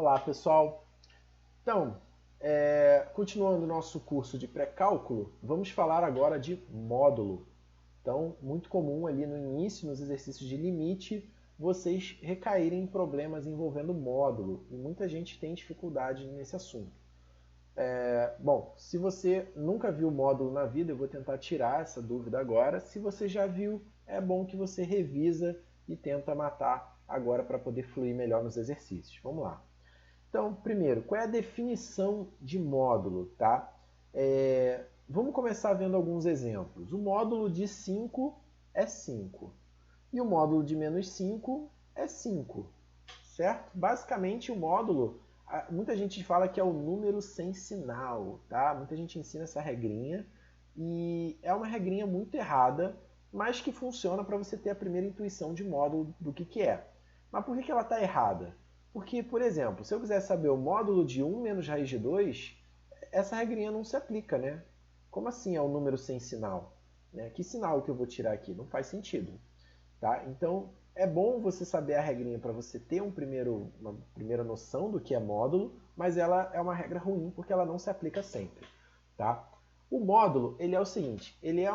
Olá, pessoal. Então, continuando o nosso curso de pré-cálculo, vamos falar agora de módulo. Então, muito comum ali no início, nos exercícios de limite, vocês recaírem em problemas envolvendo módulo, e muita gente tem dificuldade nesse assunto. Bom, se você nunca viu módulo na vida, eu vou tentar tirar essa dúvida agora. Se você já viu, é bom que você revisa e tenta matar agora para poder fluir melhor nos exercícios. Vamos lá. Então, primeiro, qual é a definição de módulo? Tá? Vamos começar vendo alguns exemplos. O módulo de 5 é 5. E o módulo de menos 5 é 5. Certo? Basicamente, o módulo, muita gente fala que é o número sem sinal. Tá? Muita gente ensina essa regrinha. E é uma regrinha muito errada, mas que funciona para você ter a primeira intuição de módulo do que é. Mas por que ela está errada? Porque, por exemplo, se eu quiser saber o módulo de 1 menos raiz de 2, essa regrinha não se aplica, né? Como assim é um número sem sinal? Que sinal que eu vou tirar aqui? Não faz sentido. Tá? Então, é bom você saber a regrinha para você ter uma primeira noção do que é módulo, mas ela é uma regra ruim porque ela não se aplica sempre. Tá? O módulo, ele é o seguinte, ele é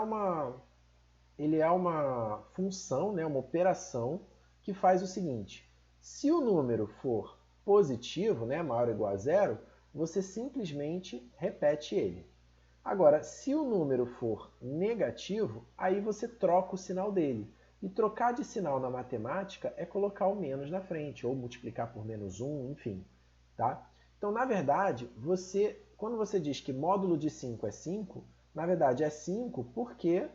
uma função, né, uma operação que faz o seguinte: se o número for positivo, né, maior ou igual a zero, você simplesmente repete ele. Agora, se o número for negativo, aí você troca o sinal dele. E trocar de sinal na matemática é colocar o menos na frente, ou multiplicar por menos 1, enfim. Tá? Então, na verdade, quando você diz que módulo de 5 é 5, na verdade é 5 porque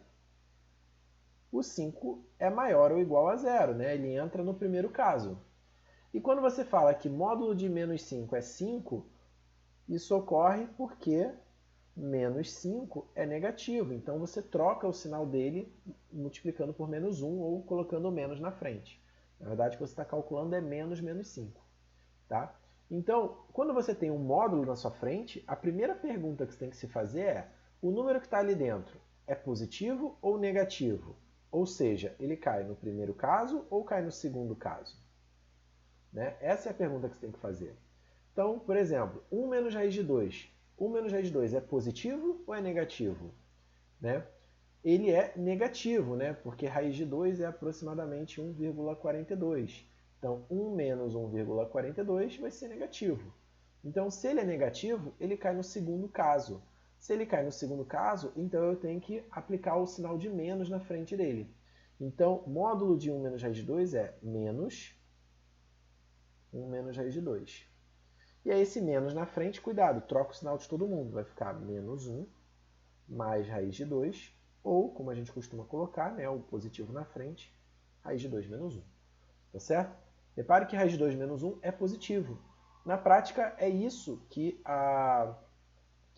o 5 é maior ou igual a zero, né? Ele entra no primeiro caso. E quando você fala que módulo de menos 5 é 5, isso ocorre porque menos 5 é negativo. Então você troca o sinal dele multiplicando por menos 1 ou colocando o menos na frente. Na verdade, o que você está calculando é menos 5. Tá? Então, quando você tem um módulo na sua frente, a primeira pergunta que você tem que se fazer é: o número que está ali dentro é positivo ou negativo? Ou seja, ele cai no primeiro caso ou cai no segundo caso? Né? Essa é a pergunta que você tem que fazer. Então, por exemplo, 1 menos raiz de 2. 1 menos raiz de 2 é positivo ou é negativo? Né? Ele é negativo, né? Porque raiz de 2 é aproximadamente 1,42. Então, 1 menos 1,42 vai ser negativo. Então, se ele é negativo, ele cai no segundo caso. Se ele cai no segundo caso, então eu tenho que aplicar o sinal de menos na frente dele. Então, módulo de 1 menos raiz de 2 é menos 1 menos raiz de 2. E aí esse menos na frente, cuidado, troca o sinal de todo mundo. Vai ficar menos 1 mais raiz de 2, ou, como a gente costuma colocar, né, o positivo na frente, raiz de 2 menos 1. Tá certo? Repare que raiz de 2 menos 1 é positivo. Na prática, é isso que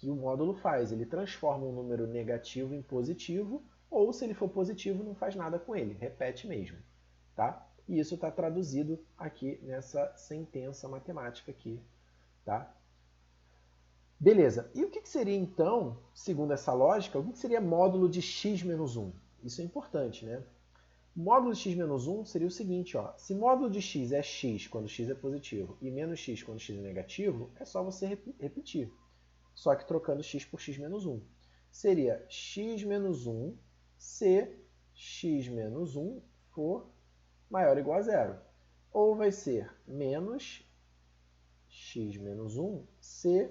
o módulo faz. Ele transforma um número negativo em positivo, ou se ele for positivo, não faz nada com ele, repete mesmo. Tá? E isso está traduzido aqui nessa sentença matemática aqui. Tá? Beleza. E o que seria então, segundo essa lógica, o que seria módulo de x menos 1? Isso é importante, né? O módulo de x menos 1 seria o seguinte, ó. Se módulo de x é x quando x é positivo e menos x quando x é negativo, é só você repetir. Só que trocando x por x menos 1. Seria x menos 1 se x menos 1 for maior ou igual a zero. Ou vai ser menos x menos 1 se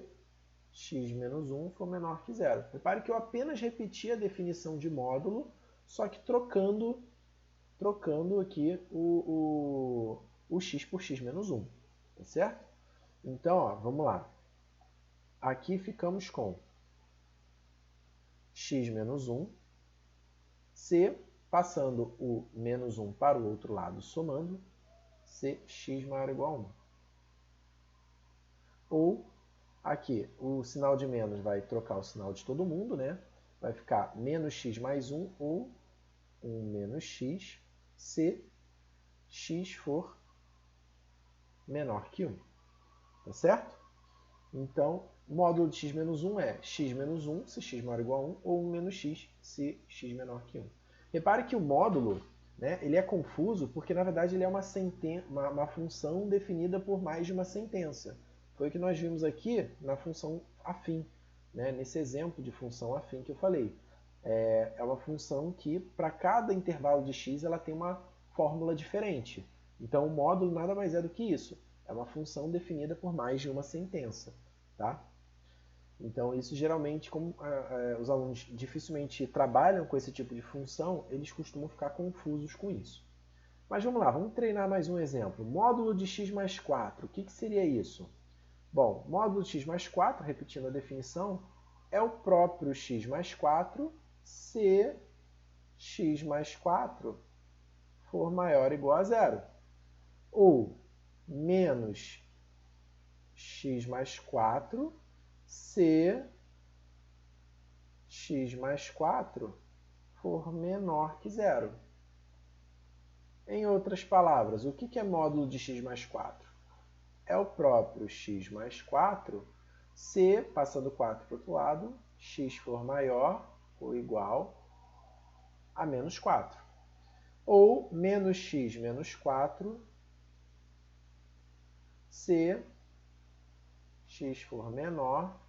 x menos 1 for menor que zero. Repare que eu apenas repeti a definição de módulo, só que trocando aqui o x por x menos 1. Tá certo? Então, ó, vamos lá. Aqui ficamos com x menos 1, se, passando o menos 1 para o outro lado, somando, se x maior ou igual a 1. Ou, aqui, o sinal de menos vai trocar o sinal de todo mundo, né? Vai ficar menos x mais 1 ou 1 menos x, se x for menor que 1. Tá certo? Então, módulo de x menos 1 é x menos 1, se x maior ou igual a 1, ou 1 menos x, se x menor que 1. Repare que o módulo né, ele é confuso porque, na verdade, ele é uma função definida por mais de uma sentença. Foi o que nós vimos aqui na função afim, né, nesse exemplo de função afim que eu falei. É uma função que, para cada intervalo de x, ela tem uma fórmula diferente. Então, o módulo nada mais é do que isso. É uma função definida por mais de uma sentença. Tá? Então, isso geralmente, como os alunos dificilmente trabalham com esse tipo de função, eles costumam ficar confusos com isso. Mas vamos lá, vamos treinar mais um exemplo. Módulo de x mais 4, o que seria isso? Bom, módulo de x mais 4, repetindo a definição, é o próprio x mais 4 se x mais 4 for maior ou igual a zero. Ou menos x mais 4 se x mais 4 for menor que zero. Em outras palavras, o que é módulo de x mais 4? É o próprio x mais 4 se, passando 4 para o outro lado, x for maior ou igual a menos 4. Ou menos x menos 4 se x for menor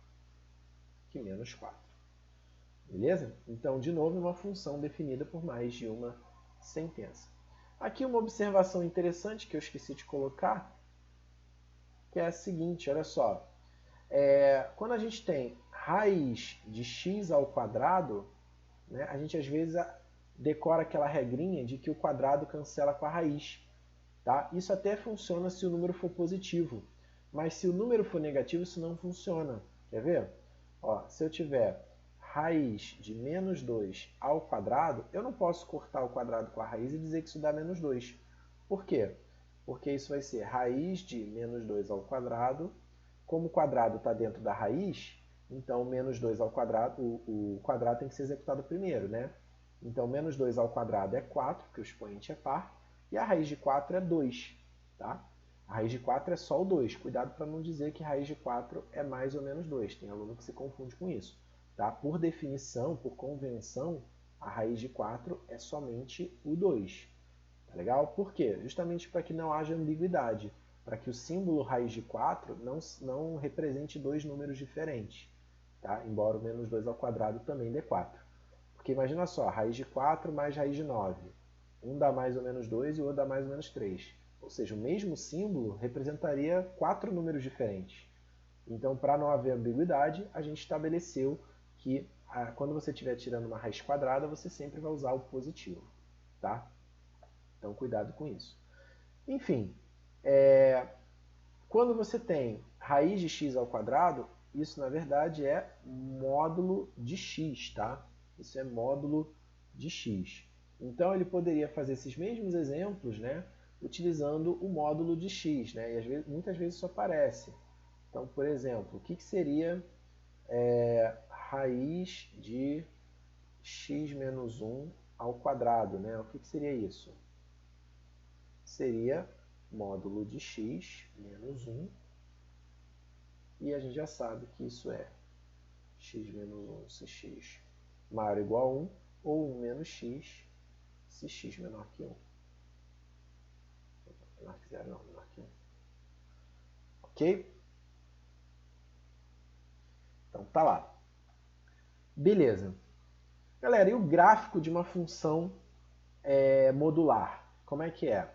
que menos 4. Beleza? Então, de novo, é uma função definida por mais de uma sentença. Aqui uma observação interessante que eu esqueci de colocar, que é a seguinte, olha só. Quando a gente tem raiz de x ao quadrado, né, a gente às vezes decora aquela regrinha de que o quadrado cancela com a raiz. Tá? Isso até funciona se o número for positivo, mas se o número for negativo, isso não funciona. Quer ver? Ó, se eu tiver raiz de menos 2 ao quadrado, eu não posso cortar o quadrado com a raiz e dizer que isso dá menos 2. Por quê? Porque isso vai ser raiz de menos 2 ao quadrado. Como o quadrado está dentro da raiz, então menos 2 ao quadrado, o quadrado tem que ser executado primeiro, né? Então menos 2 ao quadrado é 4, porque o expoente é par, e a raiz de 4 é 2. Tá? A raiz de 4 é só o 2. Cuidado para não dizer que raiz de 4 é mais ou menos 2. Tem aluno que se confunde com isso. Tá? Por definição, por convenção, a raiz de 4 é somente o 2. Tá legal? Por quê? Justamente para que não haja ambiguidade. Para que o símbolo raiz de 4 não represente dois números diferentes. Tá? Embora o menos 2 ao quadrado também dê 4. Porque imagina só, raiz de 4 mais raiz de 9. Um dá mais ou menos 2 e o outro dá mais ou menos 3. Ou seja, o mesmo símbolo representaria 4 números diferentes. Então, para não haver ambiguidade, a gente estabeleceu que quando você estiver tirando uma raiz quadrada, você sempre vai usar o positivo. Tá? Então, cuidado com isso. Enfim, quando você tem raiz de x ao quadrado, isso na verdade é módulo de x, tá? Isso é módulo de x. Então ele poderia fazer esses mesmos exemplos, né, utilizando o módulo de x, né? E muitas vezes isso aparece. Então, por exemplo, o que seria raiz de x menos 1 ao quadrado, né? O que seria isso? Seria módulo de x menos 1, e a gente já sabe que isso é x menos 1 se x maior ou igual a 1, ou 1 menos x se x menor que 1. Menor que 0 não, menor que 1. Ok? Então tá lá. Beleza. Galera, e o gráfico de uma função modular? Como é que é?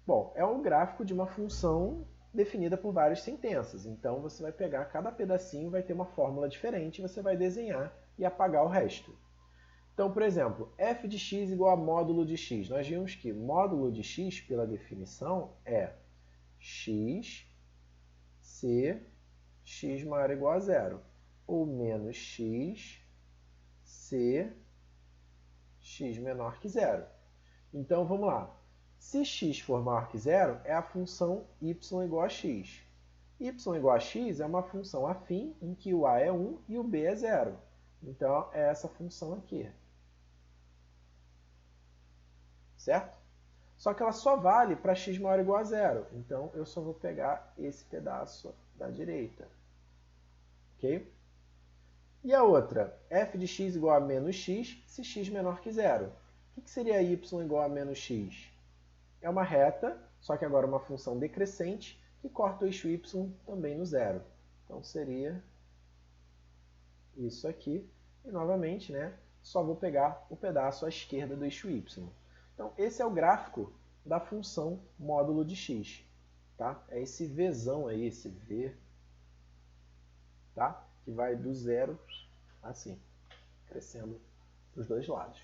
Bom, é um gráfico de uma função definida por várias sentenças. Então você vai pegar cada pedacinho, vai ter uma fórmula diferente, você vai desenhar e apagar o resto. Então, por exemplo, f de x igual a módulo de x. Nós vimos que módulo de x, pela definição, é x se x maior ou igual a zero, ou menos x se x menor que zero. Então, vamos lá. Se x for maior que zero, é a função y igual a x. Y igual a x é uma função afim em que o a é 1 e o b é 0. Então, é essa função aqui. Certo? Só que ela só vale para x maior ou igual a 0. Então, eu só vou pegar esse pedaço da direita. Ok? E a outra? F de x igual a menos x se x menor que 0. O que seria y igual a menos x? É uma reta, só que agora uma função decrescente, que corta o eixo y também no zero. Então seria isso aqui. E novamente, né, só vou pegar o pedaço à esquerda do eixo y. Então esse é o gráfico da função módulo de x. Tá? É esse vzão aí, esse v, tá? Que vai do zero assim, crescendo para os dois lados.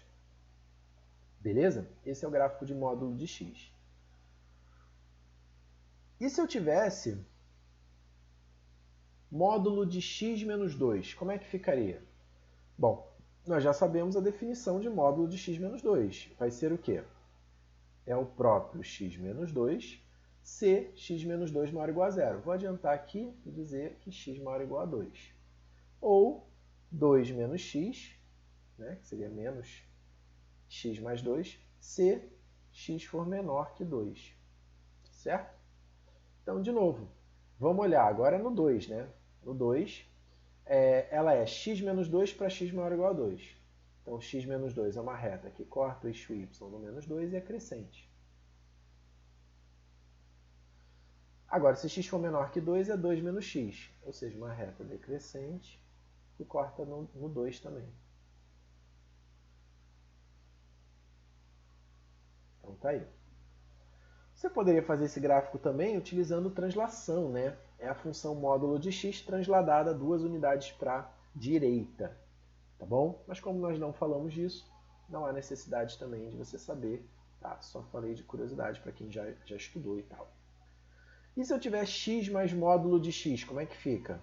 Beleza? Esse é o gráfico de módulo de x. E se eu tivesse módulo de x menos 2, como é que ficaria? Bom, nós já sabemos a definição de módulo de x menos 2. Vai ser o quê? É o próprio x menos 2 se x menos 2 maior ou igual a zero. Vou adiantar aqui e dizer que x maior ou igual a 2. Ou 2 menos x, né, que seria menos x mais 2, se x for menor que 2. Certo? Então, de novo, vamos olhar agora no 2. Né? No 2, ela é x menos 2 para x maior ou igual a 2. Então, x menos 2 é uma reta que corta o eixo y no menos 2 e é crescente. Agora, se x for menor que 2, é 2 menos x, ou seja, uma reta decrescente que corta no 2 também. Então, tá aí. Você poderia fazer esse gráfico também utilizando translação, né? É a função módulo de x transladada 2 unidades para a direita. Tá bom? Mas como nós não falamos disso, não há necessidade também de você saber. Tá? Só falei de curiosidade para quem já estudou e tal. E se eu tiver x mais módulo de x, como é que fica?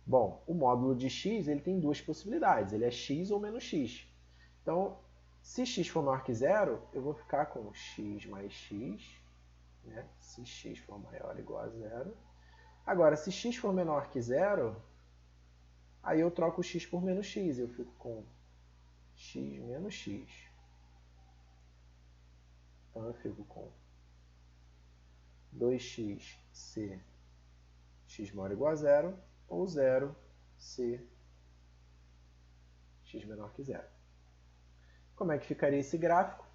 Bom, o módulo de x ele tem duas possibilidades. Ele é x ou menos x. Então, se x for maior que zero, eu vou ficar com x mais x. Né? Se x for maior ou igual a zero. Agora, se x for menor que zero, aí eu troco o x por menos x. Eu fico com x menos x. Então, eu fico com 2x se x maior ou igual a zero, ou 0 se x menor que zero. Como é que ficaria esse gráfico?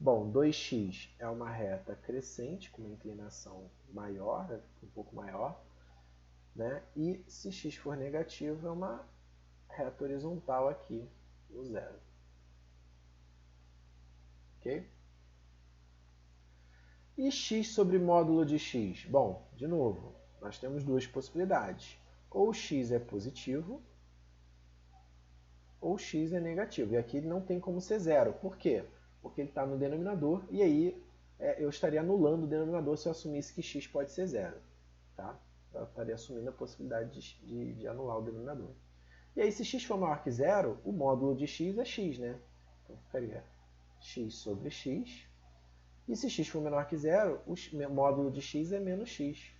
Bom, 2x é uma reta crescente, com uma inclinação maior, um pouco maior. Né? E se x for negativo, é uma reta horizontal aqui no zero. Ok? E x sobre módulo de x? Bom, de novo, nós temos duas possibilidades. Ou x é positivo, ou x é negativo. E aqui ele não tem como ser zero. Por quê? Porque ele está no denominador, e aí eu estaria anulando o denominador se eu assumisse que x pode ser zero. Tá? Eu estaria assumindo a possibilidade de anular o denominador. E aí, se x for maior que zero, o módulo de x é x, né? Então, ficaria x sobre x. E se x for menor que zero, o módulo de x é menos x.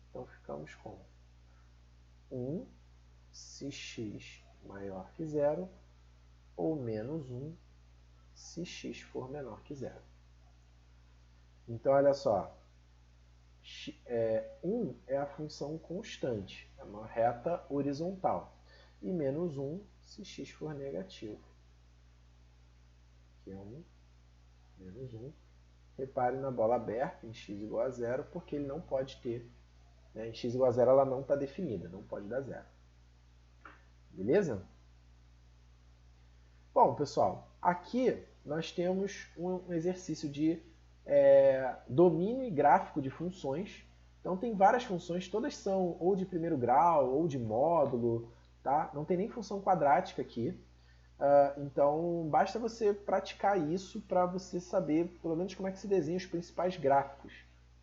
Então, ficamos com 1 se x maior que zero, ou menos 1 se x for menor que zero. Então, olha só. 1 é a função constante, é uma reta horizontal. E menos 1 se x for negativo. Aqui é 1, menos 1. Repare na bola aberta, em x igual a zero, porque ele não pode ter. Né? Em x igual a zero ela não está definida, não pode dar zero. Beleza? Bom, pessoal, aqui nós temos um exercício de domínio e gráfico de funções. Então tem várias funções, todas são ou de primeiro grau ou de módulo, tá? Não tem nem função quadrática aqui. Então basta você praticar isso para você saber pelo menos como é que se desenha os principais gráficos,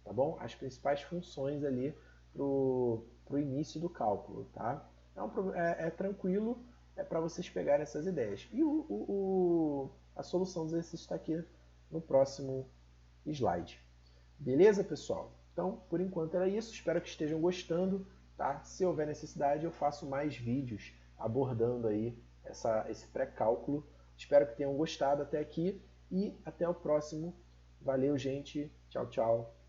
tá bom? As principais funções ali pro início do cálculo, tá? Então é tranquilo, é para vocês pegarem essas ideias. E a solução do exercício está aqui no próximo slide. Beleza, pessoal? Então, por enquanto era isso. Espero que estejam gostando. Tá? Se houver necessidade, eu faço mais vídeos abordando aí esse pré-cálculo. Espero que tenham gostado até aqui e até o próximo. Valeu, gente. Tchau, tchau.